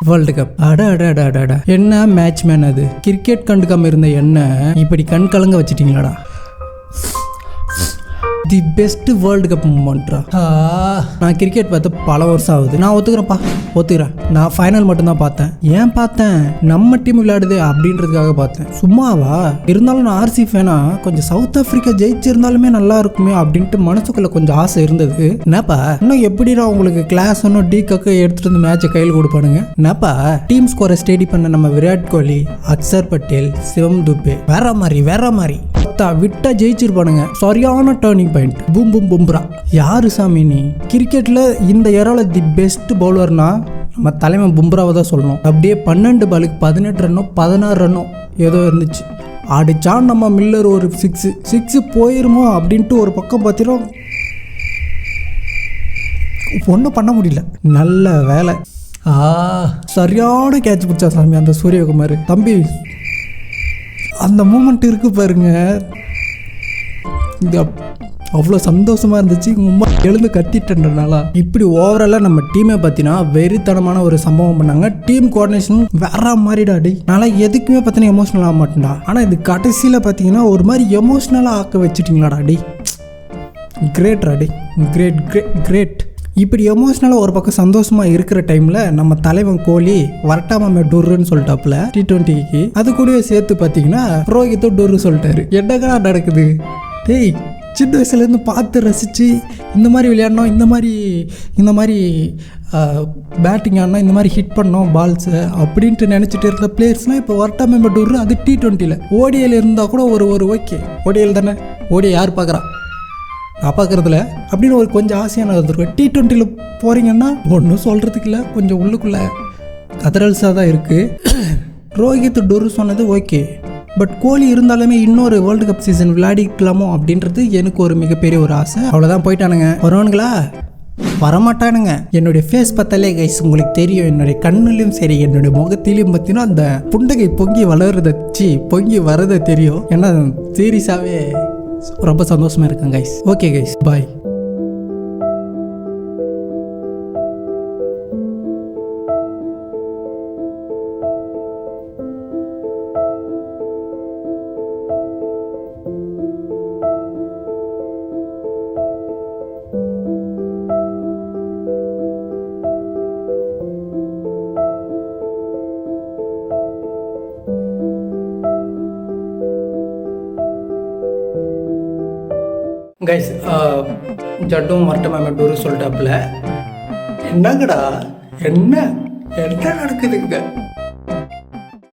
World cup. அட என்ன match man அது. கிரிக்கெட் கண்டுக்காம இருந்த என்ன இப்படி கண் கலங்க வச்சிட்டீங்களாடா. தி பெஸ்ட் வேர்ல்டு கப் மூமெண்ட்ரா. நான் கிரிக்கெட் பார்த்து பல வருஷம் ஆகுது. நான் ஒத்துக்கிறேன். நான் ஃபைனல் மட்டும்தான் பார்த்தேன். ஏன் பார்த்தேன்? நம்ம டீம் விளையாடுது அப்படின்றதுக்காக பார்த்தேன். சும்மாவா இருந்தாலும் நான் ஆர்சி ஃபேனா, கொஞ்சம் சவுத் ஆப்பிரிக்கா ஜெயிச்சிருந்தாலுமே நல்லா இருக்குமே அப்படின்ட்டு மனசுக்குள்ள கொஞ்சம் ஆசை இருந்தது. என்னப்பா இன்னும் எப்படிடா உங்களுக்கு கிளாஸ் ஒன்னும் டீ கக்க எடுத்துட்டு வந்து மேட்சை கையில் கொடுப்பானுங்க. என்னப்பா டீம் ஸ்கோரை ஸ்டடி பண்ண நம்ம விராட் கோலி, அக்சர் பட்டேல், சிவம் துபே வேற மாதிரி விட்டா ஜெயிச்சிருப்பானுங்க. சரியான turning point. Boom boom Bumrah. யாரு சாமி நீ? கிரிக்கெட்ல இந்த ஏரால தி பெஸ்ட் பவுலர்னா நம்ம தலைமை பும்ராவை தான் சொல்லணும். அப்படியே 12 பாலுக்கு 18 ரன்னோ 16 ரன்னோ ஏதோ இருந்துச்சு. அடிச்சா நம்ம மில்லர் ஒரு சிக்ஸ் போயிருமோ அப்படின்ட்டு ஒரு பக்கம் பார்த்தீங்கன்னா ஒன்றும் பண்ண முடியல. நல்ல வேலை. சரியான கேட்ச் பிடிச்சா சாமி அந்த சூரியகுமார் தம்பி. அந்த மூமெண்ட் இருக்கு பாருங்க, இந்த அவ்வளோ சந்தோஷமா இருந்துச்சு. எழுந்து கத்திட்டேன்றனால. இப்படி ஓவராலாக நம்ம டீமை பார்த்தீங்கன்னா வெறித்தனமான ஒரு சம்பவம் பண்ணாங்க. டீம் கோஆர்டினேஷன் வேற மாதிரிடா. அடி நான் எதுக்குமே பார்த்தீங்கன்னா எமோஷனல் ஆக மாட்டேன்டா. ஆனால் இது கடைசியில் பார்த்தீங்கன்னா ஒரு மாதிரி எமோஷ்னலாக ஆக்க வச்சுட்டிங்களாடா. அடி கிரேட்ரா. அடி கிரேட். இப்படி எமோஷ்னலாக ஒரு பக்கம் சந்தோஷமாக இருக்கிற டைமில் நம்ம தலைவன் கோலி வரட்டாமே டொருன்னு சொல்லிட்டாப்புல T20க்கு. அது கூடவே சேர்த்து பார்த்தீங்கன்னா ரோஹித்தோ டொரு சொல்லிட்டாரு. என்னக்கா நடக்குது? டேய் சின்ன வயசுலேருந்து பார்த்து ரசித்து இந்த மாதிரி விளையாடணும், இந்த மாதிரி பேட்டிங் ஆடணும், இந்த மாதிரி ஹிட் பண்ணோம் பால்ஸை அப்படின்ட்டு நினச்சிட்டு இருந்த பிளேயர்ஸ்னால் இப்போ வரட்டாமே டொரு அது T20யில். ஓடிஐயில் இருந்தால் கூட ஒரு ஓகே. ஓடிஐயில் தானே, ஓடிஐ யார் பார்க்குறா? நான் பார்க்குறதுல அப்படின்னு ஒரு கொஞ்சம் ஆசையான இருந்திருக்கும். T20யில் போகிறீங்கன்னா ஒன்றும் சொல்கிறதுக்கு இல்லை, கொஞ்சம் உள்ளுக்குள்ளே கதறல்ஸாக தான் இருக்குது. ரோஹித் டொரு சொன்னது ஓகே, பட் கோலி இருந்தாலுமே இன்னொரு வேர்ல்டு கப் சீசன் விளையாடிக்கலாமோ அப்படின்றது எனக்கு ஒரு மிகப்பெரிய ஒரு ஆசை. அவ்வளோதான். போயிட்டானுங்க. வருவானுங்களா? வரமாட்டானுங்க. என்னுடைய ஃபேஸ் பார்த்தாலே கைஸ் உங்களுக்கு தெரியும். என்னுடைய கண்ணுலையும் சரி என்னுடைய முகத்திலையும் பார்த்தீங்கன்னா அந்த புண்டகை பொங்கி வரதை தெரியும். ஏன்னா சீரியஸாகவே ரொம்ப சந்தோஷமா இருக்கேன் guys. Okay guys, bye. Guys ஜட்டும் மரட்டமாமே டூரு சொல்லிட்டாப்புல. என்னங்கடா என்ன நடக்குதுங்க?